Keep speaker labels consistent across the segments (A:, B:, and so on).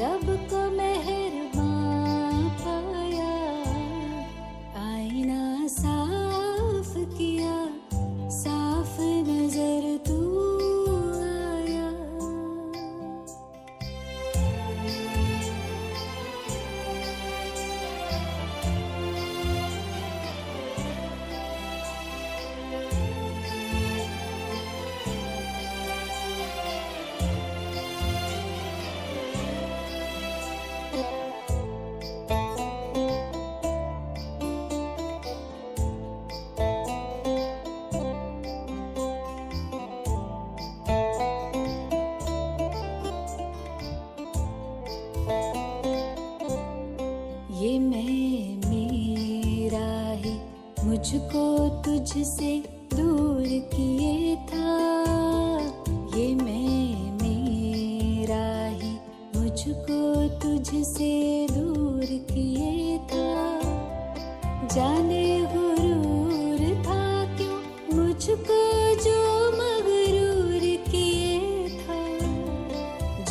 A: रब को मेहरबान पाया, आईना साफ किया, साफ नजर तू आया। ये मैं मेरा ही मुझको तुझसे दूर किए था, ये मैं मेरा ही मुझको तुझसे दूर किए था। जाने गुरूर था क्यों मुझको जो मगरूर किए था,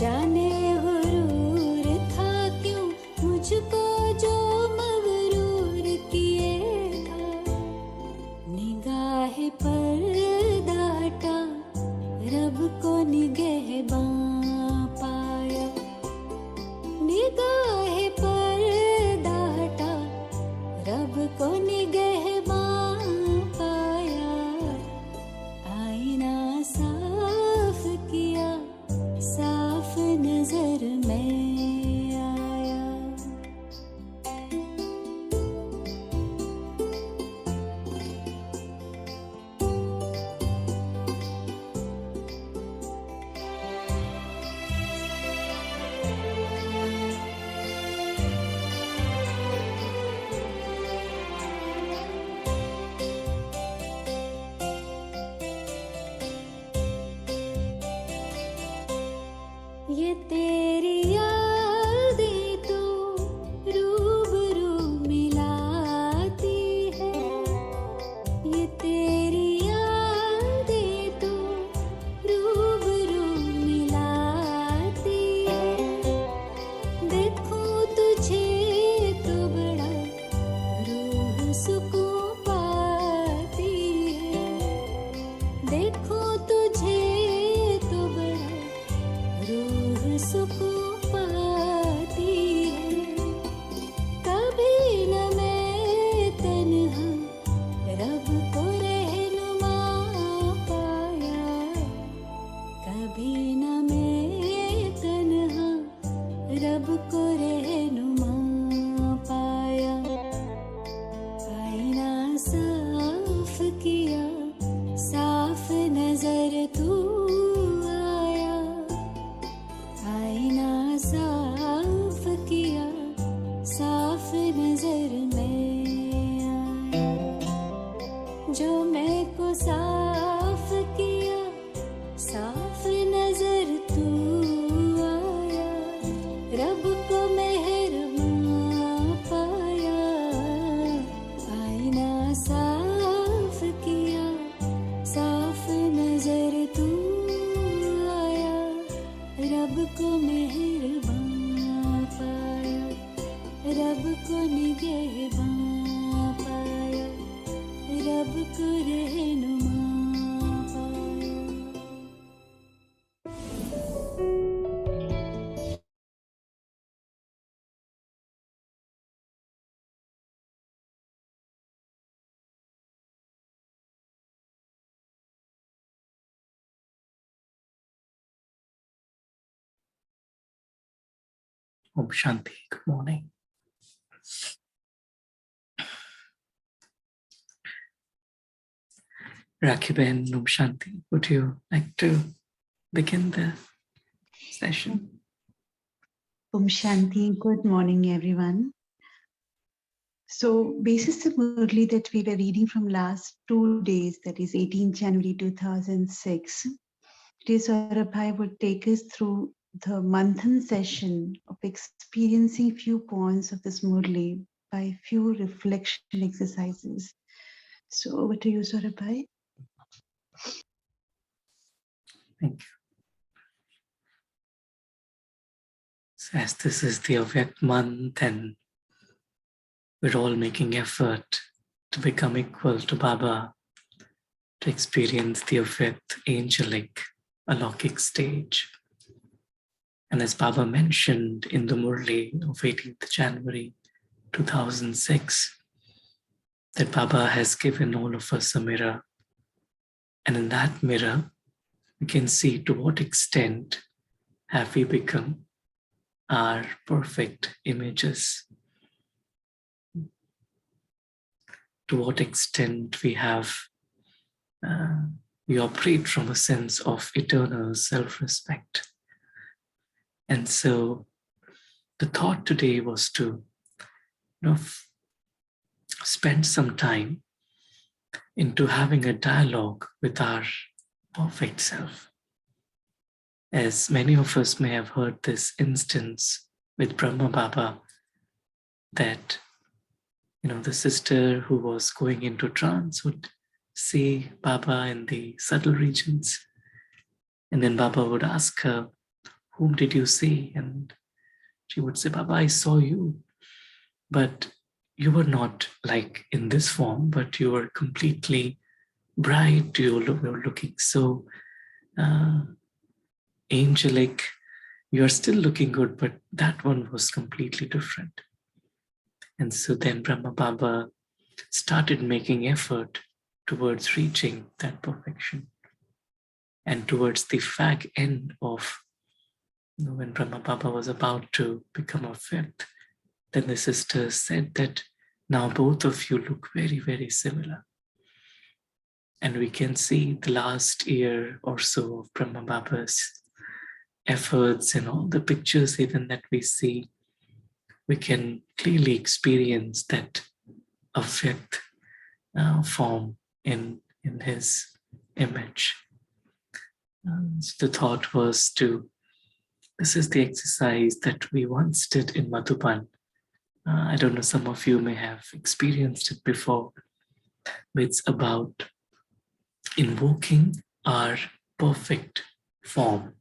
A: जाने गुरूर था क्यों मुझको जो मगरूर किए था। निगाह पर डाटा रब को निगहबां पाया, निगाह पर डाटा रब को निगहबां पाया। आईना साफ किया, साफ नजर में आया। ये तेरी यादें तो रूबरू मिलाती है, ये तेरी यादें तो रूबरू मिलाती है। देखूं तुझे तो बड़ा रूह सुकून पाती है, देखूं तुझे तो बड़ा रूह सुकून पाती है। कभी न मैं तन्हा रब को रहनुमा पाया, कभी न मैं तन्हा रब को रहनुमा पाया। आईना साफ किया, साफ नजर तू आया। आईना साफ किया, साफ नजर में आया। जो मैं को साफ किया, साफ नजर तू आया। रब को मेहरबान पाया, आईना साफ किया, साफ नजर तू आया। रब को मेहरबान पाया, रब को निगहबां पाया, रब को रहनुमा पाया।
B: Om Shanti. Good morning. Rakhiben, Om Shanti. Would you like to begin the session?
C: Om Shanti. Good morning, everyone. So, basis the Murli that we were reading from last 2 days, that is 18 January 2006, today Saurabh would take us through the Manthan session of experiencing few points of this Murli by few reflection exercises. So, over to you, Saurabh.
B: Thank you. As this is the Avyakt month and we're all making effort to become equal to Baba, to experience the Avyakt angelic, alaukic stage. And as Baba mentioned in the Murli of 18th January 2006, that Baba has given all of us a mirror. And in that mirror, we can see to what extent have we become our perfect images. To what extent we operate from a sense of eternal self-respect. And so the thought today was to spend some time into having a dialogue with our perfect self. As many of us may have heard this instance with Brahma Baba, that the sister who was going into trance would see Baba in the subtle regions, and then Baba would ask her, "Whom did you see?" And she would say, "Baba, I saw you, but you were not like in this form, but you were completely bright, you were looking so angelic, you are still looking good, but that one was completely different." And so then Brahma Baba started making effort towards reaching that perfection. And towards the fag end of when Brahma Baba was about to become a fifth, then the sister said that now both of you look very, very similar. And we can see the last year or so of Brahma Baba's efforts and all the pictures even that we see, we can clearly experience that Avyakt form in his image. So the thought was this is the exercise that we once did in Madhuban. I don't know, some of you may have experienced it before. But it's about invoking our perfect form.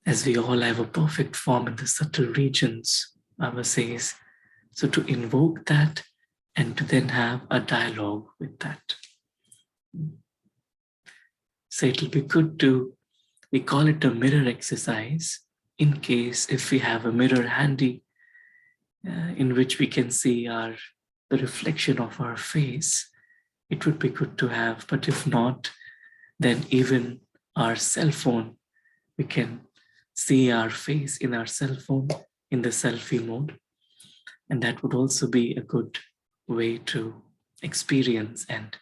B: As we all have a perfect form in the subtle regions, Baba says, so to invoke that and to then have a dialogue with that. So it'll be good we call it a mirror exercise, in case if we have a mirror handy in which we can see the reflection of our face, it would be good to have. But if not, then even our cell phone, we can see our face in our cell phone in the selfie mode. And that would also be a good way to experience and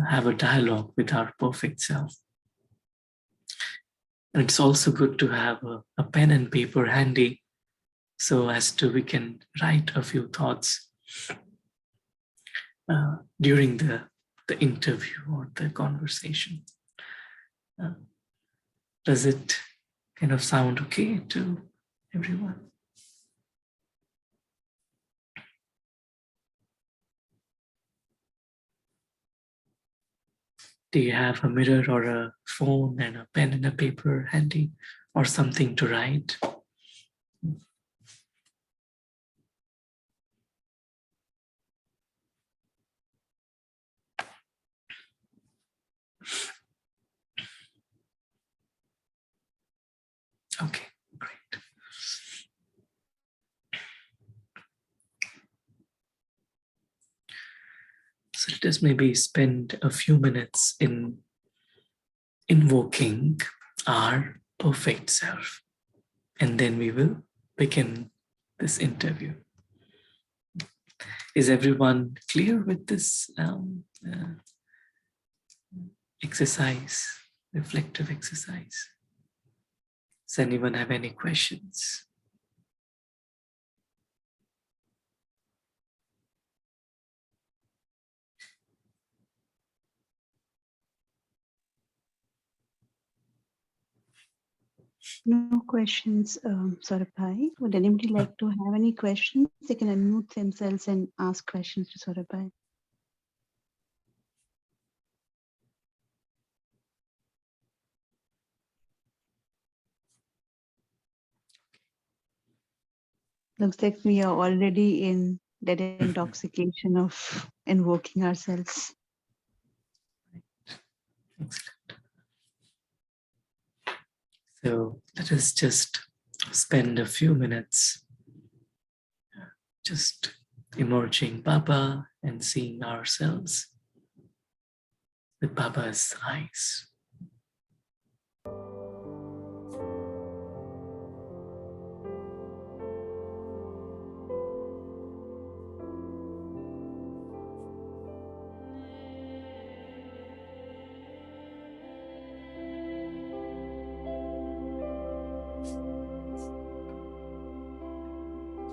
B: have a dialogue with our perfect self. And it's also good to have a pen and paper handy, so as to we can write a few thoughts during the interview or the conversation. Does it kind of sound okay to everyone? Do you have a mirror or a phone and a pen and a paper handy, or something to write? Okay, great. So let us maybe spend a few minutes in invoking our perfect self, and then we will begin this interview. Is everyone clear with this exercise, reflective exercise? Does anyone have any questions?
C: No questions, Saurabh. Would anybody like to have any questions? They can unmute themselves and ask questions to Saurabh. Looks like we are already in that intoxication of invoking ourselves.
B: Excellent. So let us just spend a few minutes just emerging Baba and seeing ourselves with Baba's eyes.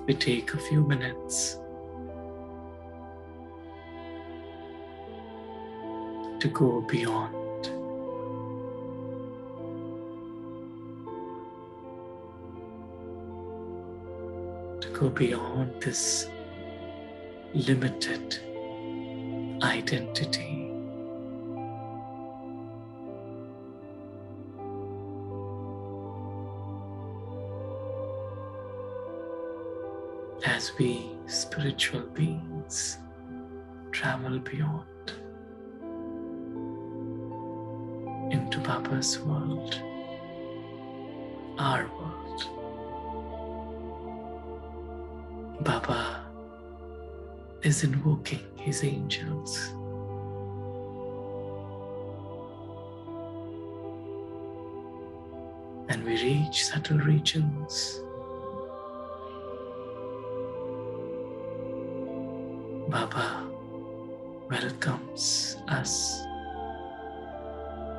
B: We take a few minutes to go beyond, this limited identity. As we spiritual beings travel beyond into Baba's world, our world, Baba is invoking his angels. And we reach subtle regions. Baba welcomes us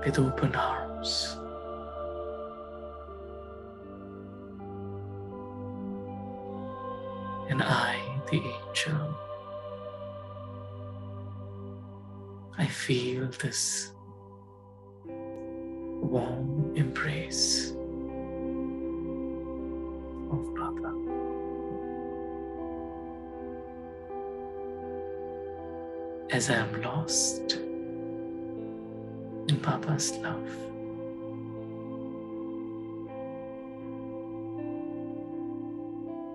B: with open arms. And I, the angel, I feel this warm embrace of Baba. As I am lost in Baba's love.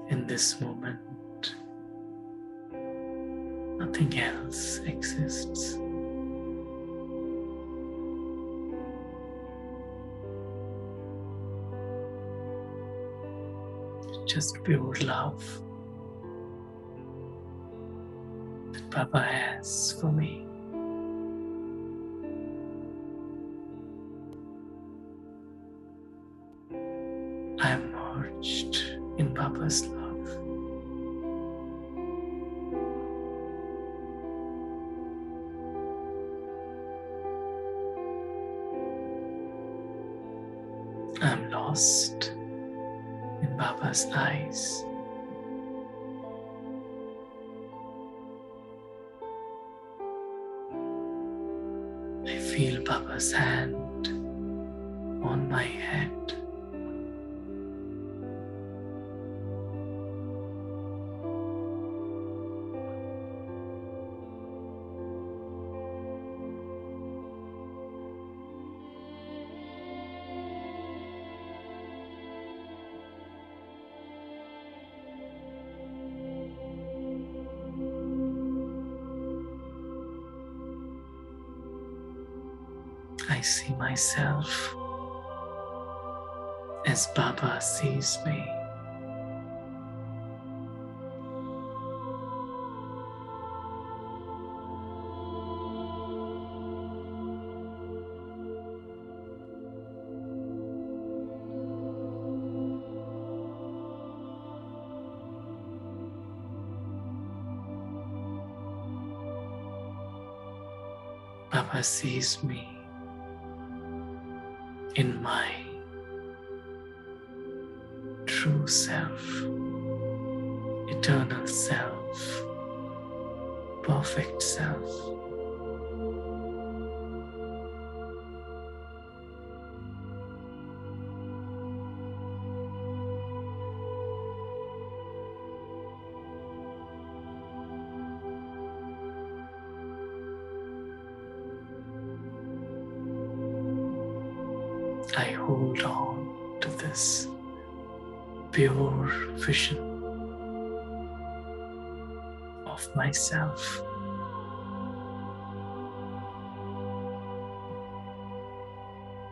B: In this moment, nothing else exists. Just pure love that Baba has for me. I am merged in Baba's love. I am lost in Baba's eyes. I feel Baba's hand on my head. I see myself as Baba sees me. Baba sees me in my true self, eternal self, perfect self. I hold on to this pure vision of myself.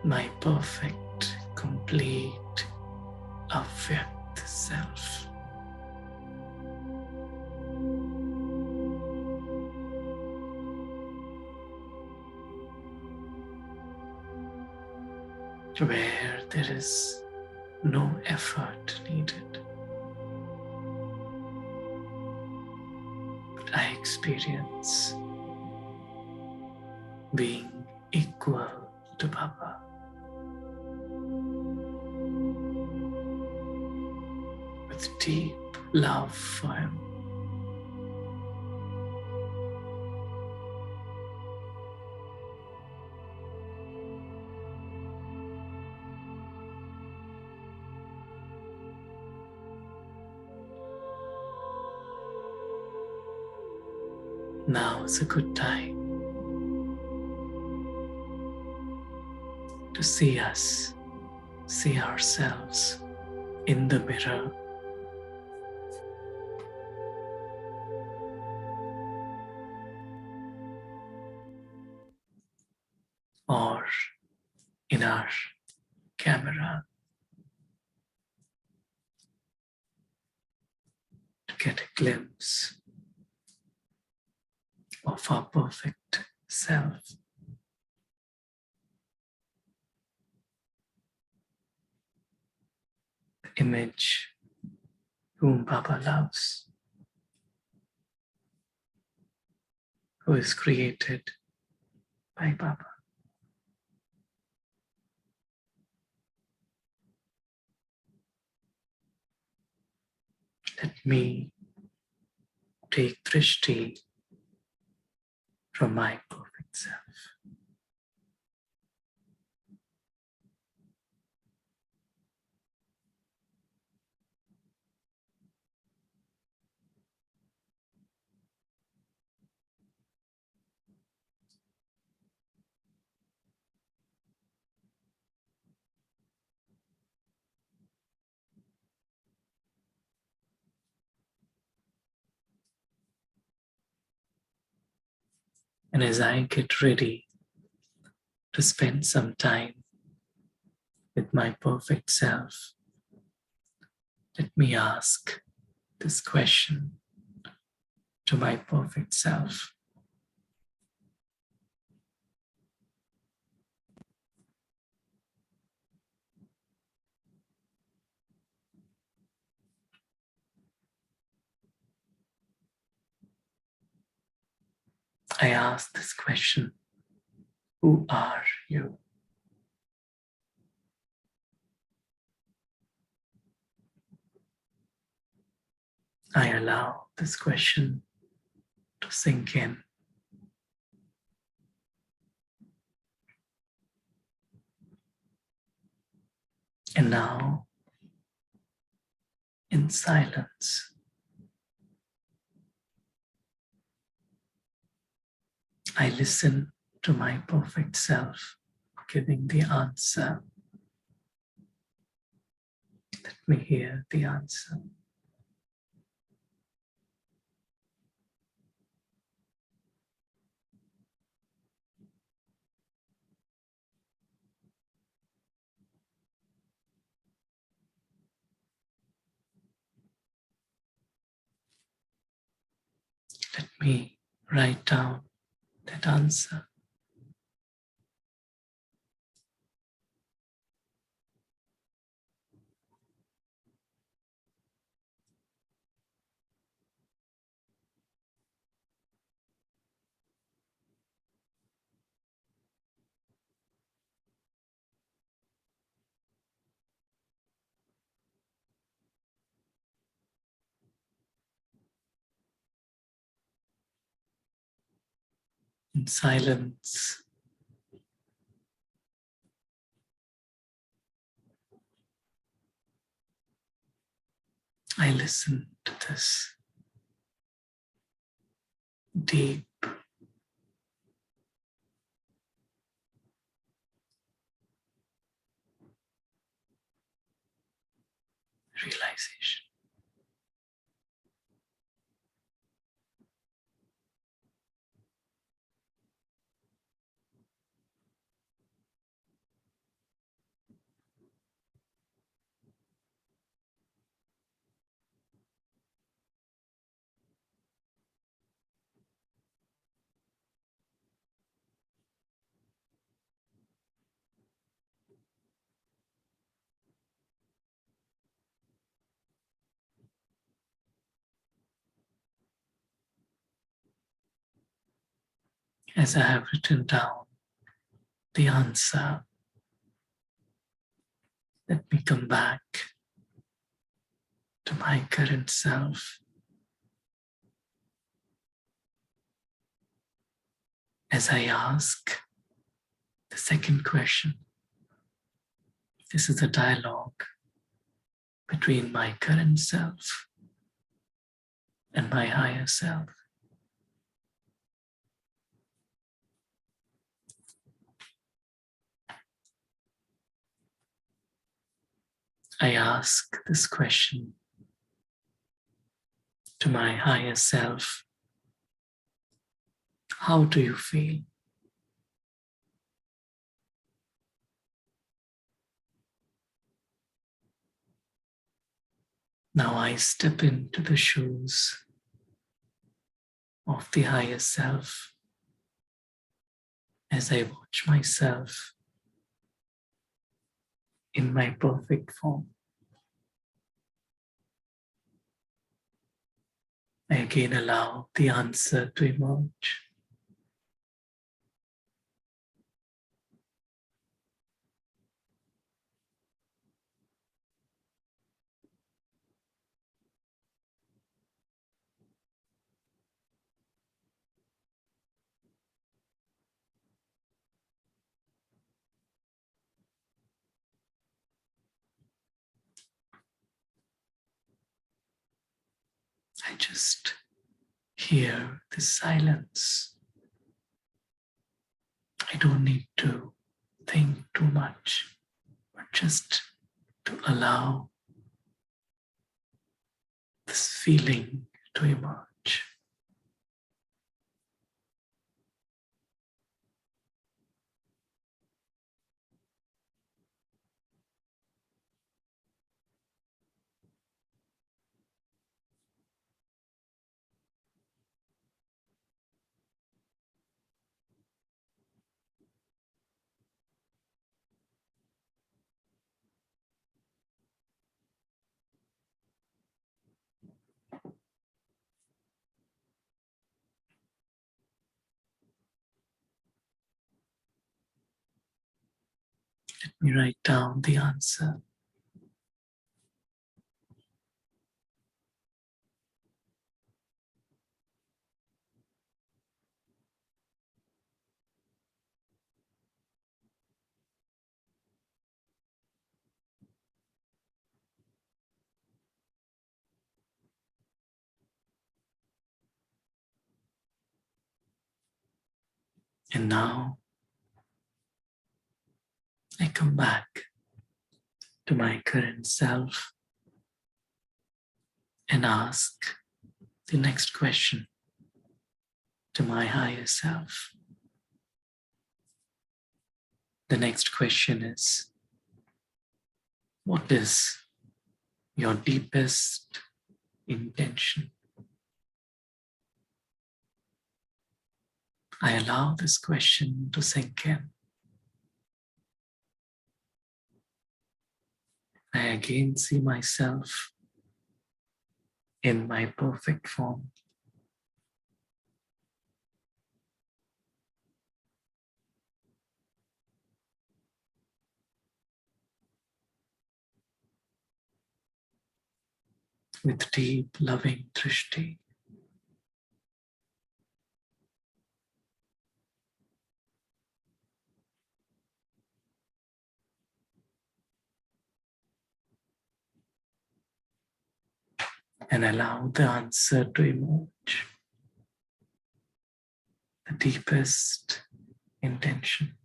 B: My perfect, complete, Avyakt self. Where there is no effort needed, but I experience being equal to Baba. With deep love for him. Now is a good time to see us, see ourselves in the mirror. Or in our camera to get a glimpse of our perfect self. The image whom Baba loves, who is created by Baba. Let me take drishti from my perfect self. And as I get ready to spend some time with my perfect self, let me ask this question to my perfect self. I ask this question, who are you? I allow this question to sink in. And now, in silence, I listen to my perfect self giving the answer. Let me hear the answer. Let me write down that answer. In silence, I listen to this deep realization. as I have written down the answer, let me come back to my current self as I ask the second question. This is a dialogue between my current self and my higher self. I ask this question to my higher self. How do you feel? Now I step into the shoes of the higher self as I watch myself in my perfect form. I again allow the answer to emerge. I just hear the silence. I don't need to think too much, but just to allow this feeling to emerge. Let me write down the answer. And now I come back to my current self and ask the next question to my higher self. The next question is, what is your deepest intention? I allow this question to sink in. I again see myself in my perfect form. With deep, loving drishti. And allow the answer to emerge. The deepest intention.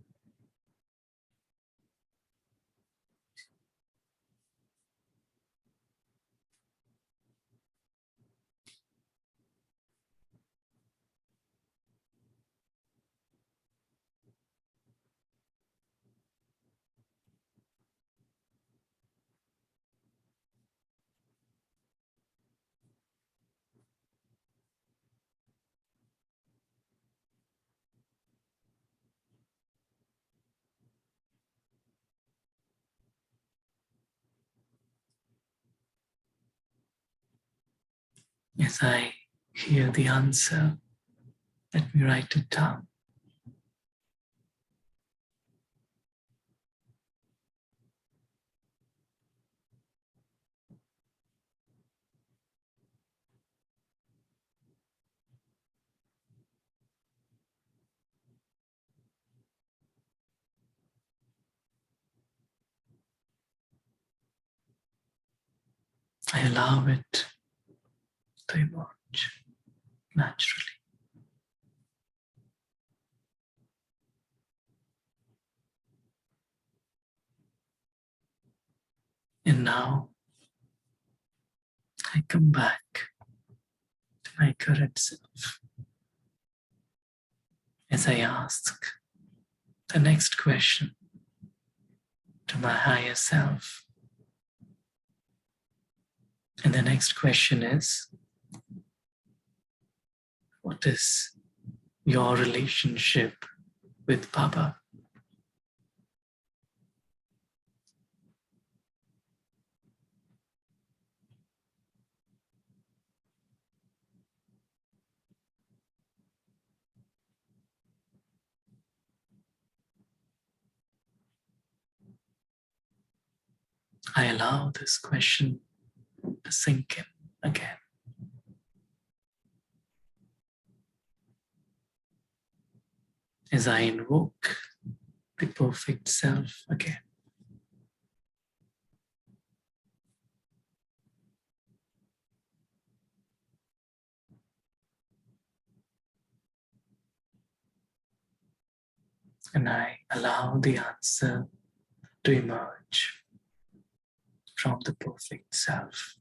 B: As I hear the answer, let me write it down. I allow it to emerge naturally. And now I come back to my current self as I ask the next question to my higher self. And the next question is, what is your relationship with Baba? I allow this question to sink in again. As I invoke the perfect self again. And I allow the answer to emerge from the perfect self.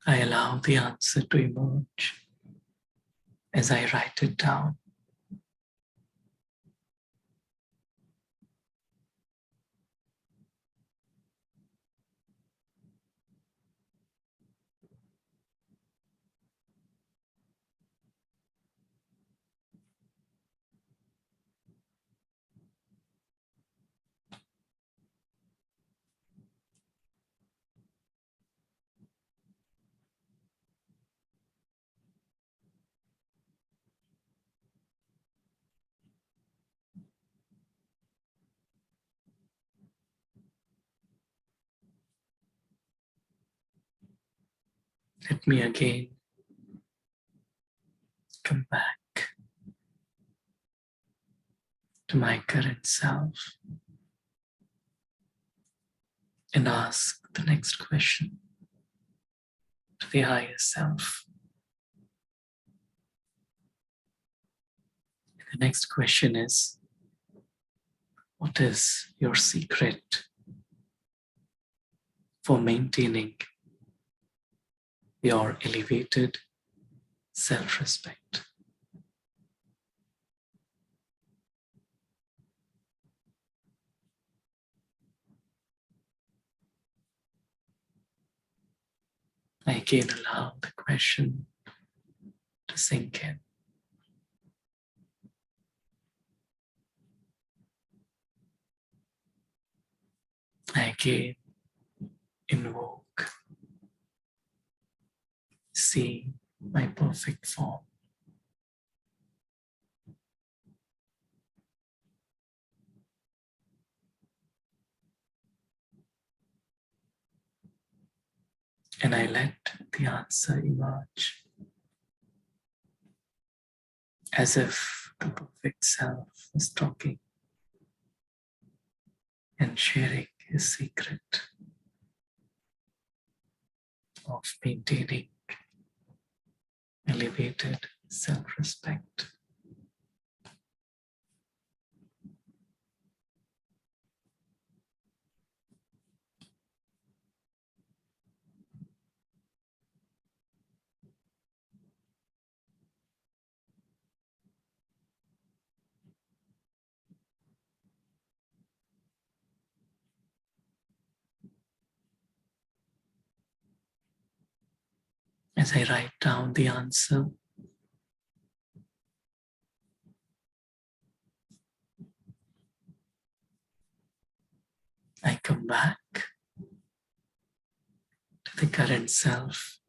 B: I allow the answer to emerge as I write it down. Let me again come back to my current self and ask the next question to the higher self. The next question is, what is your secret for maintaining your elevated self-respect? I again allow the question to sink in. I again invoke, see my perfect form. And I let the answer emerge as if the perfect self is talking and sharing his secret of maintaining elevated self-respect. As I write down the answer, come back to the current self,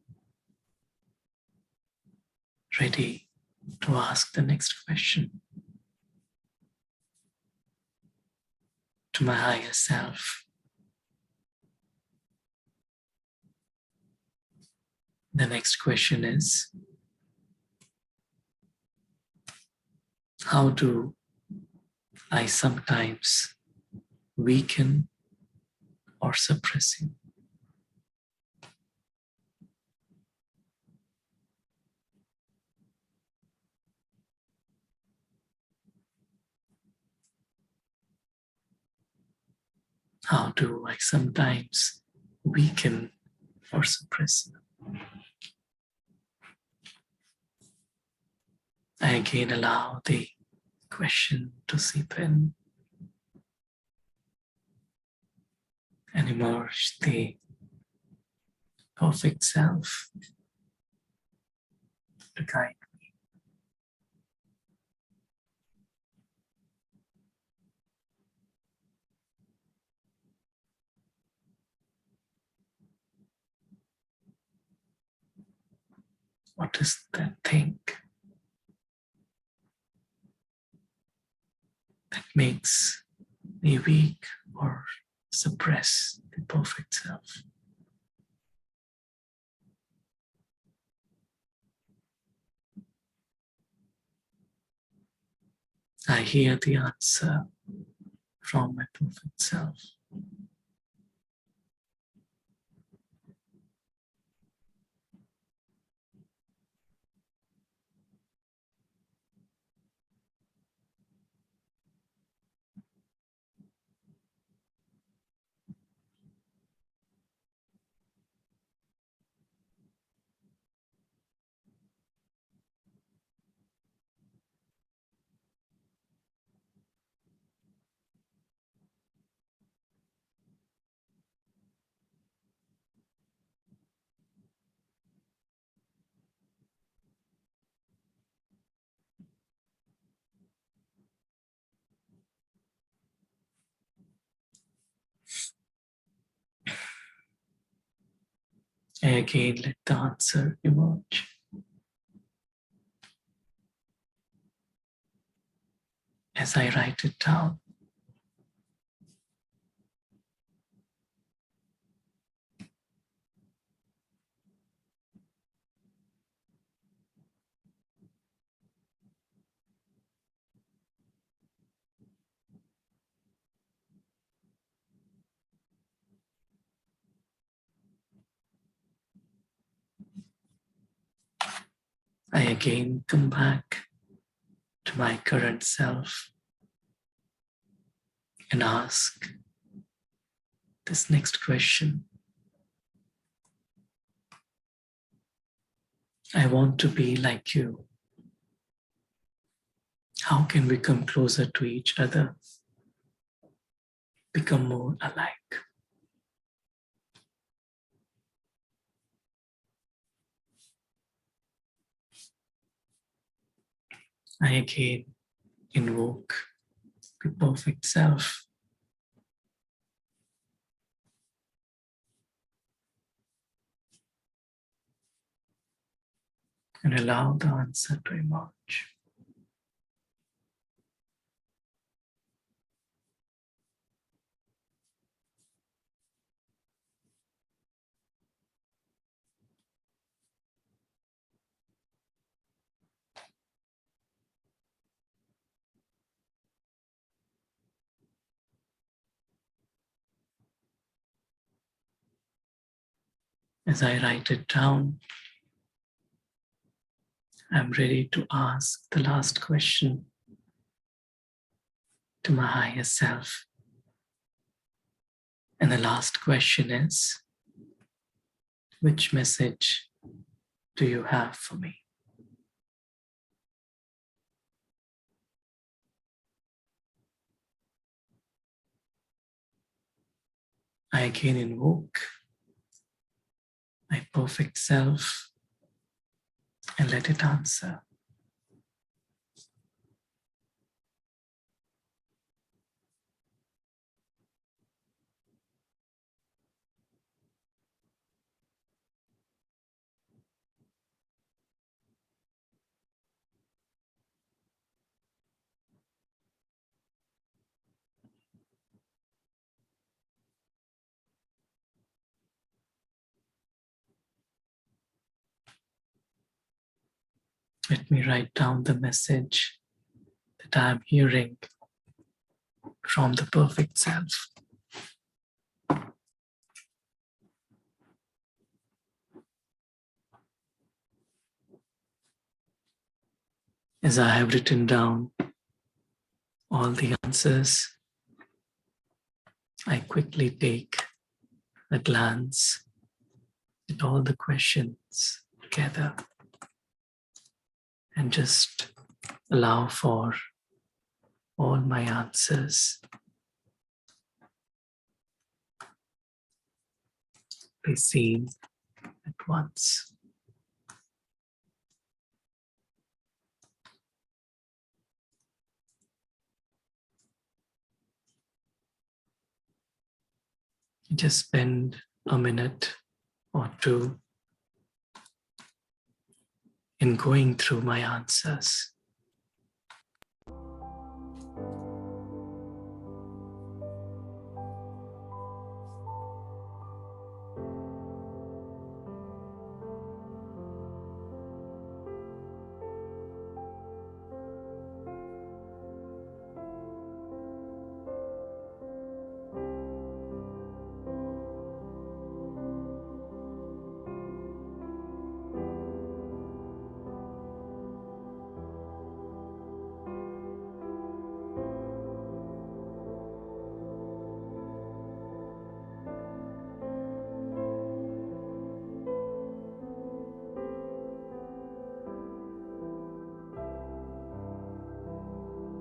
B: ready to ask the next question to my higher self. The next question is, how do I sometimes weaken or suppress you? How do I sometimes weaken or suppress you? I again allow the question to seep in and emerge the perfect self to guide. What is that thing that makes me weak or suppress the perfect self? I hear the answer from my perfect self. I again let the answer emerge. As I write it down, I again come back to my current self and ask this next question. I want to be like you. How can we come closer to each other, become more alike? I again invoke the perfect self and allow the answer to emerge. As I write it down, I'm ready to ask the last question to my higher self. And the last question is, which message do you have for me? I again invoke my perfect self and let it answer. let me write down the message that I am hearing from the perfect self. As I have written down all the answers, I quickly take a glance at all the questions together and just allow for all my answers be seen at once. Just spend a minute or two in going through my answers.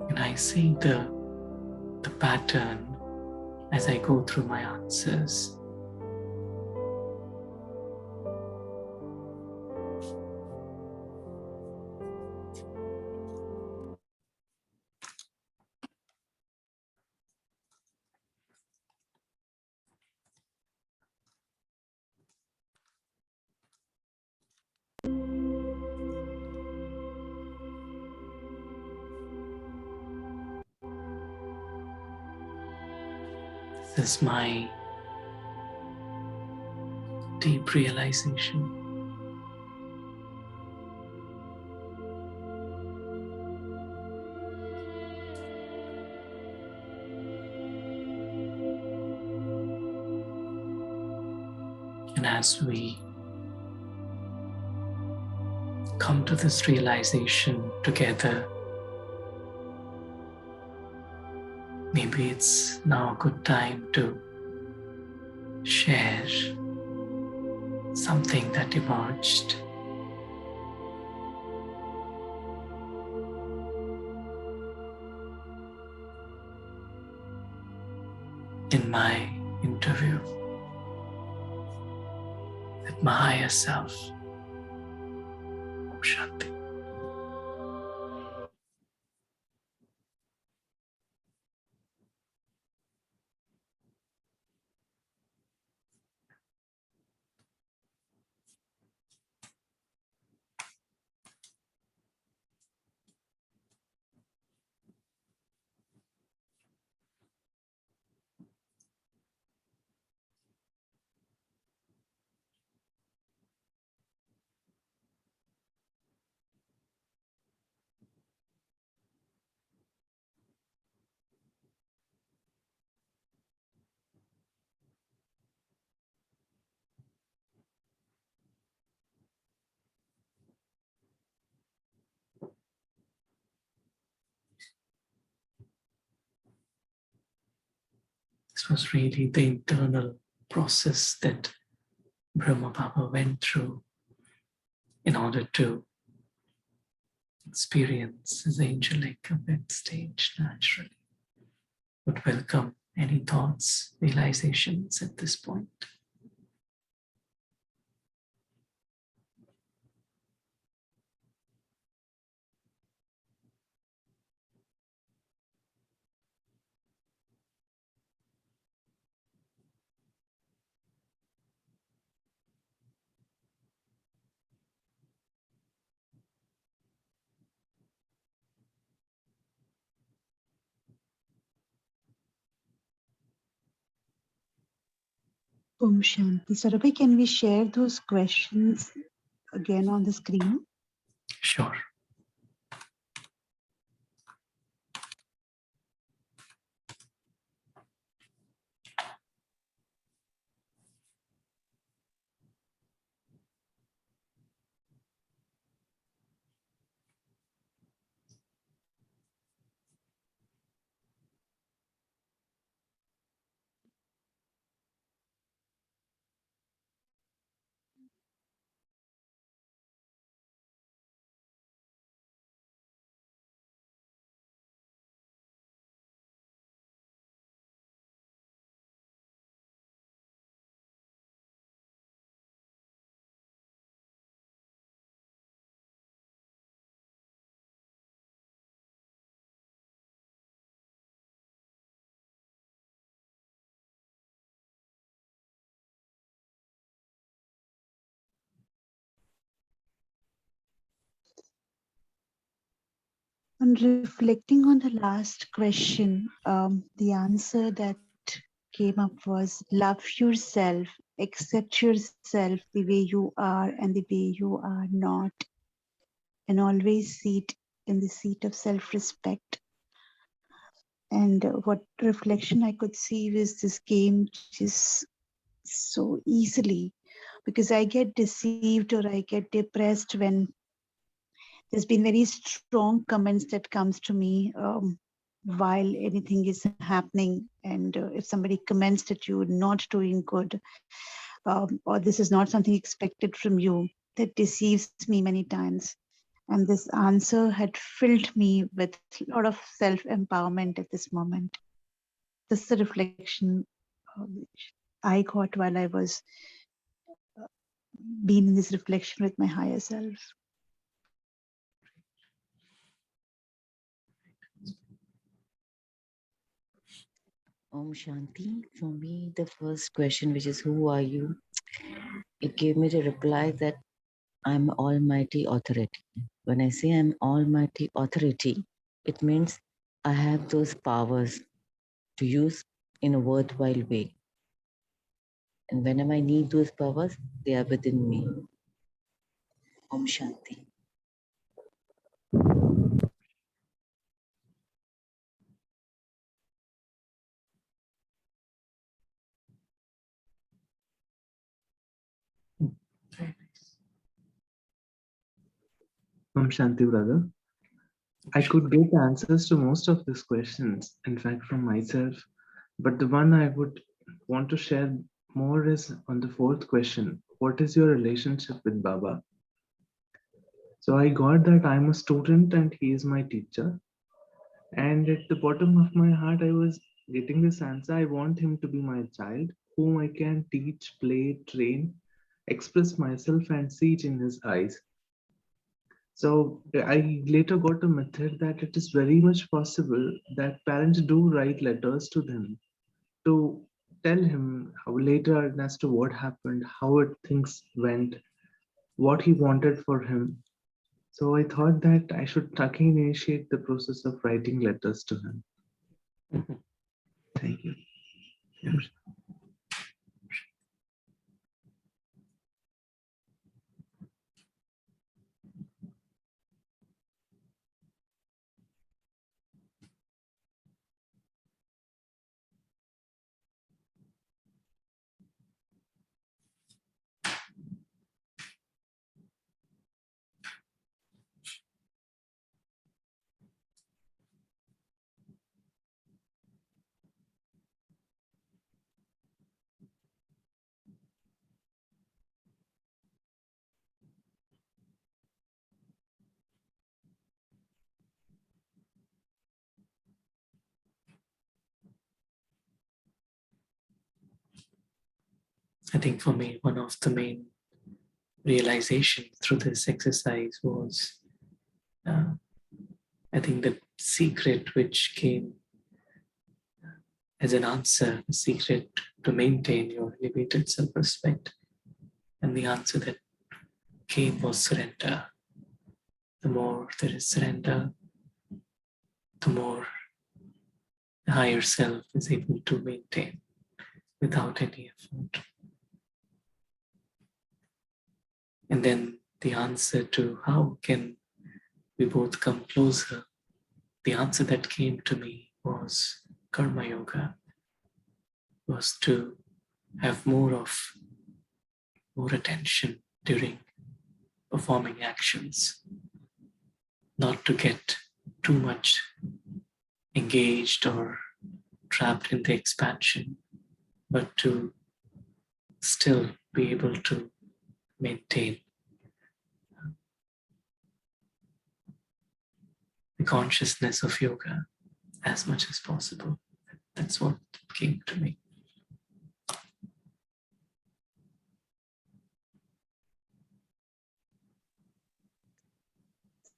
B: And I see the pattern as I go through my answers. This is my deep realization. And as we come to this realization together, maybe it's now a good time to share something that emerged. In my interview with my higher self. Om Shanti. This was really the internal process that Brahma Baba went through in order to experience his angelic event stage naturally. Would welcome any thoughts, realizations at this point.
C: Om Shanti. Saurabh, can we share those questions again on the screen?
B: Sure.
C: On reflecting on the last question, the answer that came up was love yourself, accept yourself the way you are and the way you are not, and always sit in the seat of self-respect. And what reflection I could see was this game just so easily, because I get deceived or I get depressed when there's been very strong comments that comes to me while anything is happening, and if somebody comments that you're not doing good, or this is not something expected from you, that deceives me many times. And this answer had filled me with a lot of self-empowerment at this moment. This is the reflection which I got while I was being in this reflection with my higher self.
D: Om Shanti. For me, the first question, which is who are you? It gave me the reply that I'm Almighty Authority. When I say I'm Almighty Authority, it means I have those powers to use in a worthwhile way. And whenever I need those powers, they are within me. Om Shanti.
B: Very nice.
E: Om Shanti, brother. I could get answers to most of these questions, in fact, from myself. But the one I would want to share more is on the fourth question. What is your relationship with Baba? So I got that I'm a student and he is my teacher. And at the bottom of my heart, I was getting this answer. I want him to be my child, whom I can teach, play, train, express myself, and see it in his eyes. So I later got a method that it is very much possible that parents do write letters to them to tell him how later as to what happened, how things went, what he wanted for him. So I thought that I should again initiate the process of writing letters to him. Thank you.
B: I think for me, one of the main realizations through this exercise was, I think the secret which came as an answer, the secret to maintain your elevated self-respect. And the answer that came was surrender. The more there is surrender, the more the higher self is able to maintain without any effort. And then the answer to how can we both come closer, the answer that came to me was karma yoga, was to have more attention during performing actions, not to get too much engaged or trapped in the expansion, but to still be able to maintain the consciousness of yoga as much as possible. That's what came to me.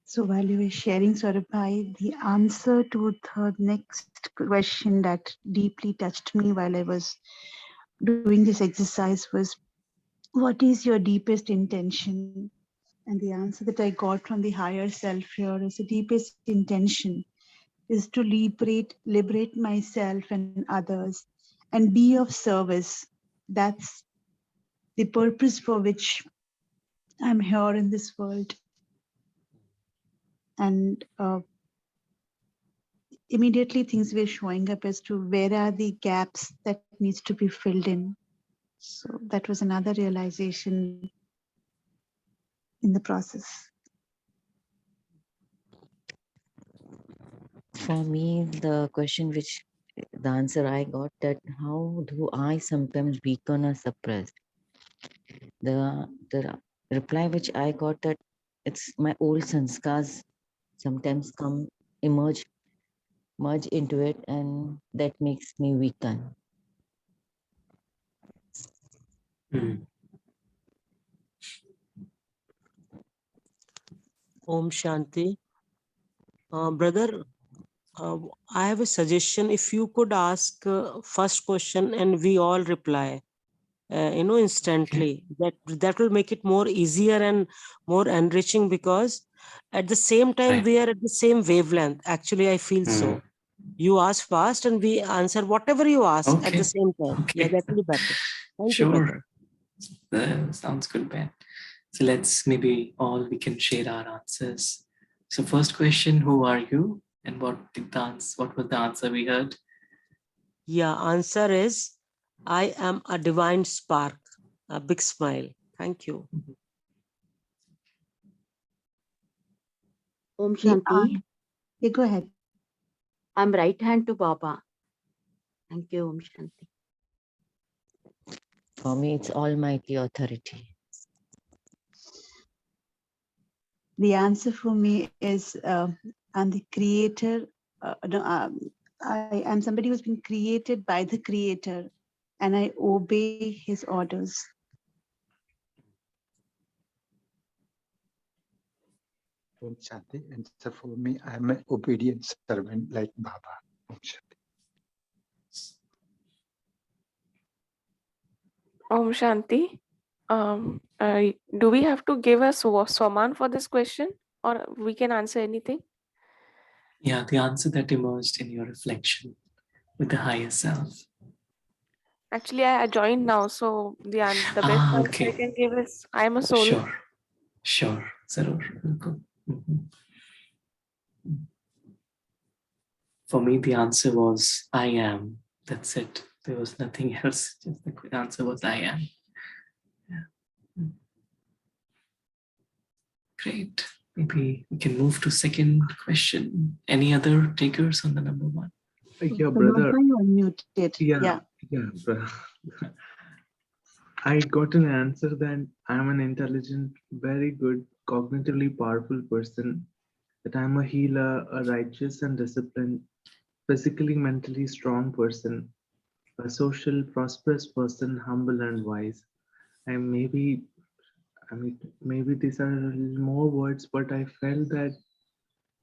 C: So while you were sharing, Saurabh, the answer to the next question that deeply touched me while I was doing this exercise was, what is your deepest intention? And the answer that I got from the higher self here is the deepest intention is to liberate myself and others and be of service. That's the purpose for which I'm here in this world. And immediately things were showing up as to where are the gaps that needs to be filled in. So that was another realization in the process.
D: For me, the answer I got, that how do I sometimes weaken or suppress? The reply which I got, that it's my old sanskars sometimes merge into it, and that makes me weaken.
F: Om Shanti. Brother, I have a suggestion. If you could ask first question and we all reply, instantly, that will make it more easier and more enriching, because at the same time
B: Right.
F: we are at the same wavelength. Actually, I feel so. You ask fast and we answer whatever you ask at the same time.
B: Okay.
F: Yeah, that will be better. Thank you, brother.
B: Sure. Sounds good, Ben. So let's maybe all we can share our answers. So first question, who are you? And what was the answer we heard?
F: Yeah, answer is, I am a divine spark. A big smile. Thank you.
G: Om Shanti.
C: Yeah, go ahead.
G: I'm right hand to Baba. Thank you, Om Shanti.
D: For me, it's Almighty Authority.
C: The answer for me is I'm the creator. I am somebody who's been created by the creator, and I obey his orders.
H: Om Shanti. And so for me, I'm an obedient servant like Baba. Om Shanti.
I: Om Shanti. Do we have to give a Swaman for this question, or we can answer anything?
B: Yeah, the answer that emerged in your reflection with the higher self.
I: Actually, I joined now, so the best answer I can give is I am a soul.
B: Sure. Zarur. Bilkul. For me, the answer was I am. That's it. There was nothing else. Just the answer was I am. Yeah. Great. Maybe we can move to second question. Any other takers on the number one?
E: Yeah, brother.
C: Yeah.
E: I got an answer that I'm an intelligent, very good, cognitively powerful person, that I'm a healer, a righteous and disciplined, physically, mentally strong person, a social, prosperous person, humble and wise. And maybe these are more words, but I felt that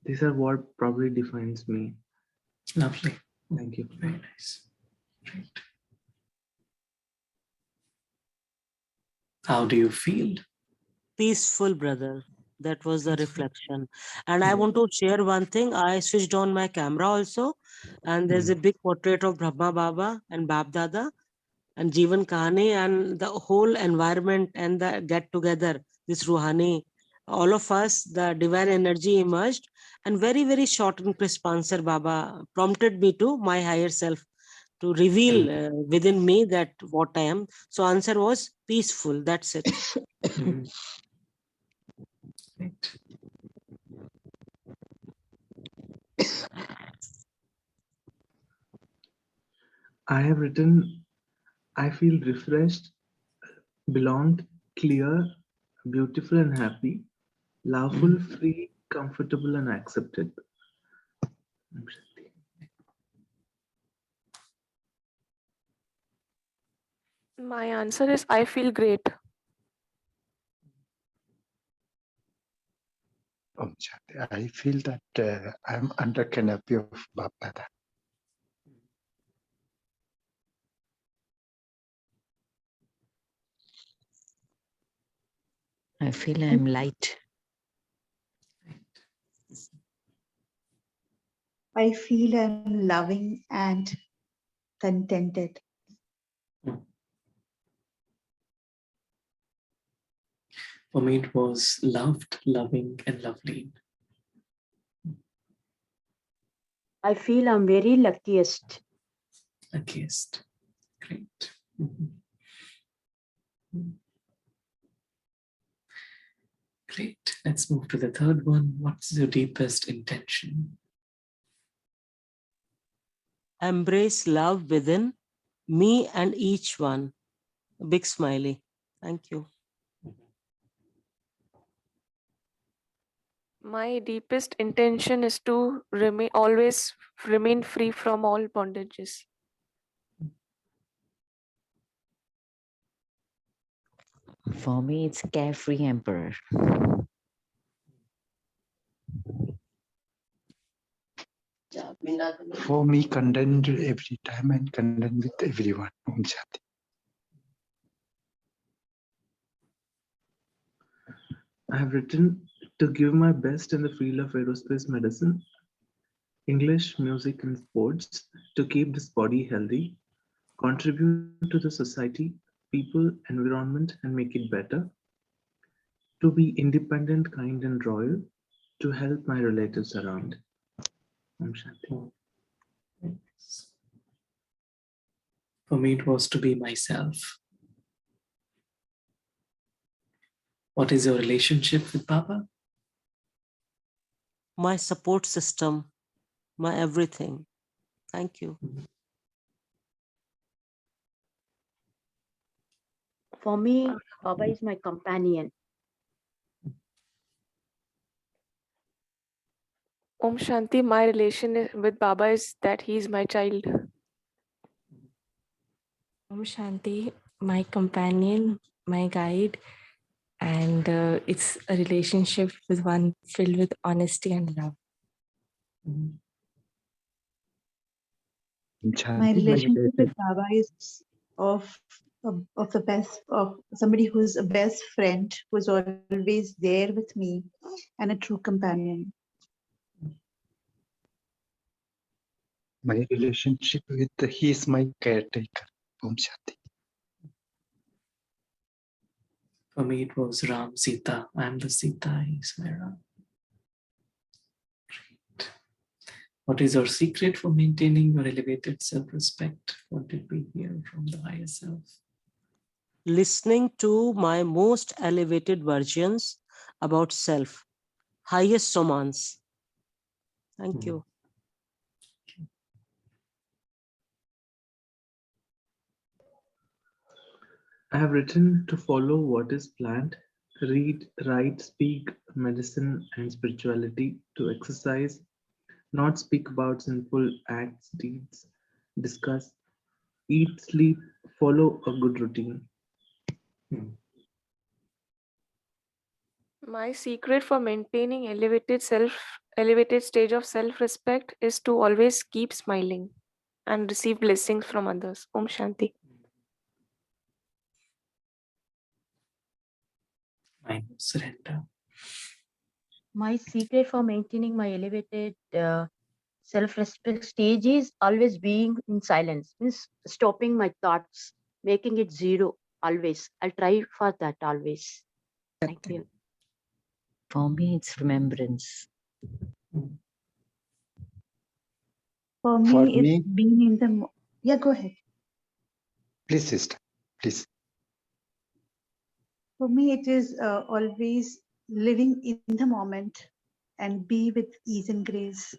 E: these are what probably defines me.
B: Lovely.
E: Thank you.
B: Very nice. Great. How do you feel?
F: Peaceful, brother. That was the reflection. And I want to share one thing. I switched on my camera also, and there's a big portrait of Brahma Baba and Bab Dada and Jivan Kahani, and the whole environment and the get together, this Ruhani, all of us, the divine energy emerged, and very, very short and crisp answer Baba prompted me to my higher self to reveal within me that what I am. So answer was peaceful. That's it.
B: Right.
E: I have written, I feel refreshed, belonged, clear, beautiful and happy, loveful, free, comfortable and accepted.
I: My answer is I feel great.
H: Om Shanti. I feel that I'm under canopy of Baba.
D: I feel I'm light.
C: I feel I'm loving and contented.
B: For me, it was loved, loving, and lovely.
G: I feel I'm very luckiest.
B: Luckiest. Great. Great. Let's move to the third one. What's your deepest intention?
F: Embrace love within me and each one. A big smiley. Thank you.
I: My deepest intention is to always remain free from all bondages.
D: For me, it's carefree emperor.
H: For me, content every time and content with everyone. Om Shanti.
E: I have written to give my best in the field of aerospace medicine, English, music, and sports to keep this body healthy, contribute to the society, people, environment, and make it better, to be independent, kind, and royal, to help my relatives around. Om Shanti.
B: For me, it was to be myself. What is your relationship with Baba?
F: My support system, my everything. Thank you.
G: For me, Baba is my companion.
I: Om Shanti, my relation with Baba is that he is my child.
J: Om Shanti, my companion, my guide, and it's a relationship with one filled with honesty and love.
C: My relationship with Baba is of the best, of somebody who's a best friend, who's always there with me, and a true companion.
H: My relationship with he is my caretaker. Om Shanti.
B: For me, it was Ram, Sita. I am the Sita, he is my Ram. Great. What is your secret for maintaining your elevated self-respect? What did we hear from the higher self?
F: Listening to my most elevated versions about self, highest somans. Thank you.
E: I have written to follow what is planned, read, write, speak, medicine, and spirituality, to exercise, not speak about sinful acts, deeds, discuss, eat, sleep, follow a good routine.
I: My secret for maintaining elevated stage of self-respect is to always keep smiling and receive blessings from others. Om Shanti.
B: Mind of surrender.
G: My secret for maintaining my elevated self-respect stage is always being in silence, means stopping my thoughts, making it zero always. I'll try for that always. Thank you.
D: For me, it's remembrance.
C: For me, it's being in the... Yeah, go ahead.
H: Please, sister. Please.
C: For me, it is always living in the moment and be with ease and grace.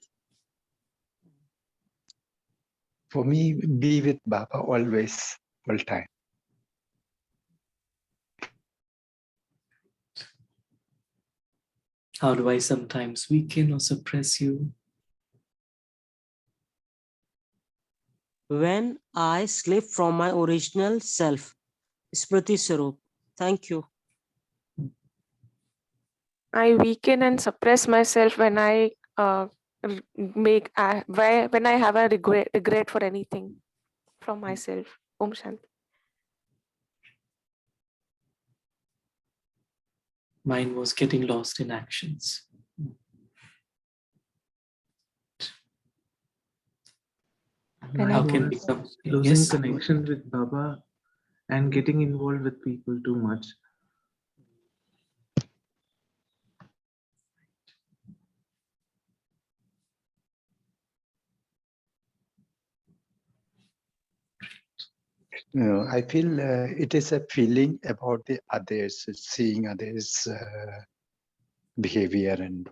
H: For me, be with Baba always, all time.
B: How do I sometimes weaken or suppress you?
F: When I slip from my original self, Smriti Saurabh. Thank you.
I: I weaken and suppress myself when I when I have a regret for anything from myself. Om Shanti.
B: Mine was getting lost in actions.
J: When
B: How
J: I
B: can
E: was
B: we come?
E: losing
B: Yes.
E: connection with Baba and getting involved with people too much.
H: No, I feel it is a feeling about the others, seeing others' behavior and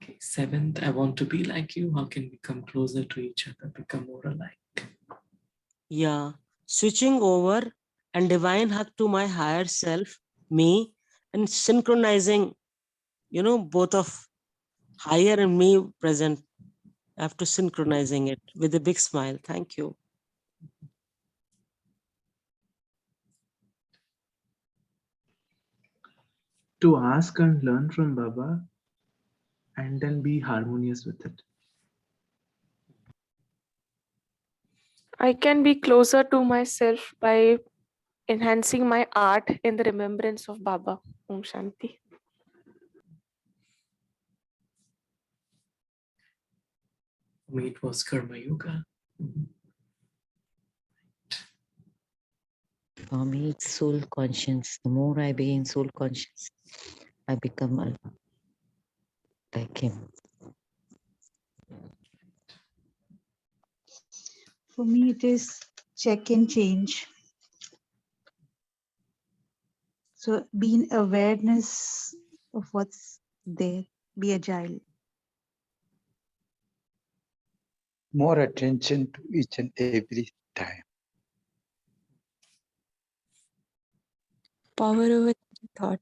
B: Okay. Seventh, I want to be like you. How can we come closer to each other, become more alike?
F: Yeah, switching over and divine hug to my higher self, me, and synchronizing, both of higher and me present. After synchronizing it with a big smile. Thank you.
E: To ask and learn from Baba and then be harmonious with it.
I: I can be closer to myself by enhancing my art in the remembrance of Baba. Om Shanti.
B: For me, it was Karma Yoga.
D: For me, it's soul conscience. The more I be in soul conscious, I become like him.
C: For me, it is check and change. So be in awareness of what's there. Be agile.
H: more attention to each and every time.
J: power over thought.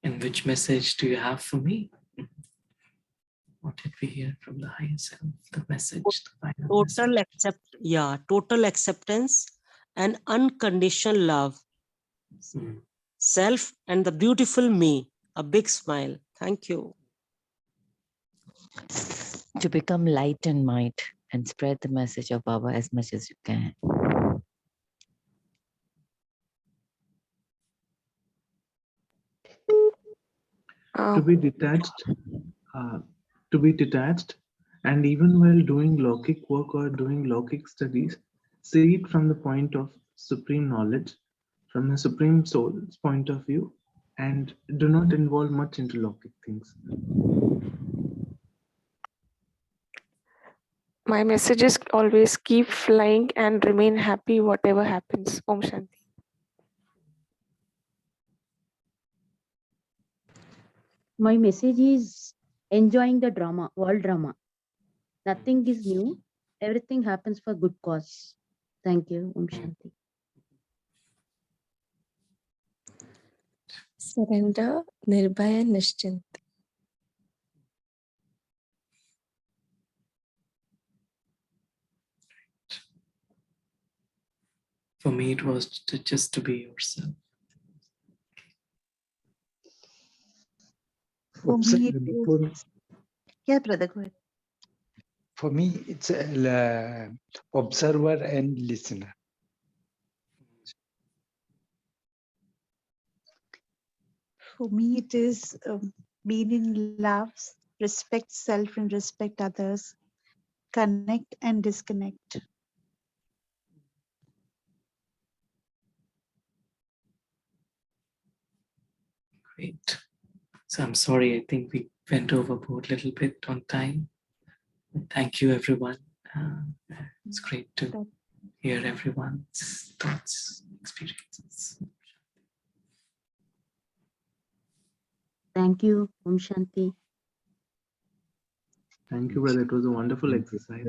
B: And which message do you have for me? What did we hear from the higher self? The message, the final message.
F: Total acceptance and unconditional love. Self and the beautiful me. A big smile. Thank you.
D: To become light and might and spread the message of Baba as much as you can.
E: To be detached, and even while doing Lokik work or doing Lokik studies, see it from the point of supreme knowledge, from the supreme soul's point of view, and do not involve much into Lokik things.
I: My message is always keep flying and remain happy whatever happens. Om Shanti.
G: My message is enjoying the drama, world drama. Nothing is new. Everything happens for good cause. Thank you. Om Shanti.
J: Surrender, Nirbhaya, Nischint.
B: For me, it was just to be yourself.
C: For me, it is... Yeah, brother, go ahead.
H: For me, it's observer and listener.
C: For me, it is being in love, respect self and respect others, connect and disconnect.
B: Great. So I'm sorry, I think we went overboard a little bit on time. Thank you, everyone. It's great to hear everyone's thoughts, experiences.
G: Thank you. Om Shanti.
E: Thank you, brother. It was a wonderful exercise.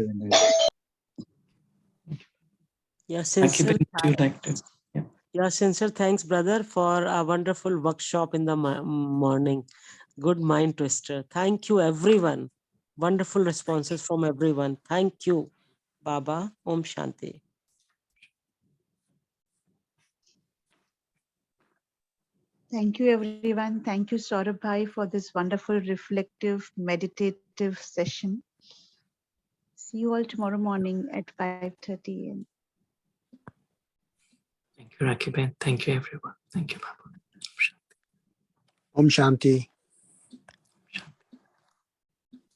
F: Yeah, sincere thanks, brother, for a wonderful workshop in the morning. Good mind twister. Thank you, everyone. Wonderful responses from everyone. Thank you, Baba. Om Shanti.
C: Thank you, everyone. Thank you, Saurabh Bhai, for this wonderful, reflective, meditative session. See you all tomorrow morning at 5:30 a.m.
B: Thank you, Rakhi Ben. Thank you, everyone. Thank you, Baba.
K: Om Shanti.